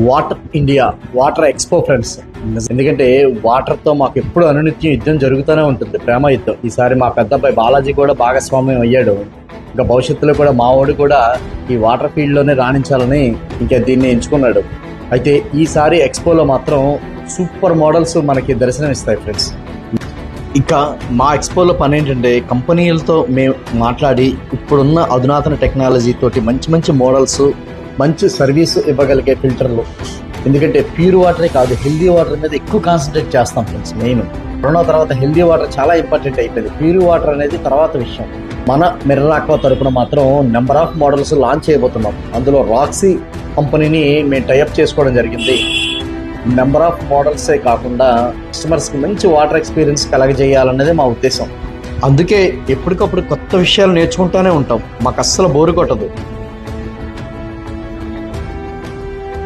Water India water expo friends. ఎందుకంటే వాటర్తో మాకు ఎప్పుడు అనునిత్యం యుద్ధం జరుగుతూనే ఉంటుంది, ప్రేమ యుద్ధం. ఈసారి మా పెద్ద అబ్బాయి బాలాజీ కూడా భాగస్వామ్యం అయ్యాడు. ఇంకా భవిష్యత్తులో కూడా మా వాడు కూడా ఈ వాటర్ ఫీల్డ్లోనే రాణించాలని ఇంకా దీన్ని ఎంచుకున్నాడు. అయితే ఈసారి ఎక్స్పోలో మాత్రం సూపర్ మోడల్స్ మనకి దర్శనం ఇస్తాయి ఫ్రెండ్స్. ఇంకా మా ఎక్స్పోలో పని ఏంటంటే కంపెనీలతో మేము మాట్లాడి ఇప్పుడున్న అధునాతన టెక్నాలజీ తోటి మంచి మంచి మోడల్స్, మంచి సర్వీస్ ఇవ్వగలిగే ఫిల్టర్లు. ఎందుకంటే ప్యూర్ వాటరే కాదు, హెల్దీ వాటర్ మీద ఎక్కువ కాన్సన్ట్రేట్ చేస్తాం ఫ్రెండ్స్. మెయిన్ కరోనా తర్వాత హెల్దీ వాటర్ చాలా ఇంపార్టెంట్ అయిపోయింది. ప్యూర్ వాటర్ అనేది తర్వాత విషయం. మన మిర్రర్ ఆక్వా తరపున మాత్రం నెంబర్ ఆఫ్ మోడల్స్ లాంచ్ చేయబోతున్నాం. అందులో రాక్సీ కంపెనీని మేము టైఅప్ చేసుకోవడం జరిగింది. నెంబర్ ఆఫ్ మోడల్సే కాకుండా కస్టమర్స్కి మంచి వాటర్ ఎక్స్పీరియన్స్ కలగజేయాలన్నదే మా ఉద్దేశం. అందుకే ఎప్పటికప్పుడు కొత్త విషయాలు నేర్చుకుంటూనే ఉంటాం. మాకు అస్సలు బోరు కొట్టదు.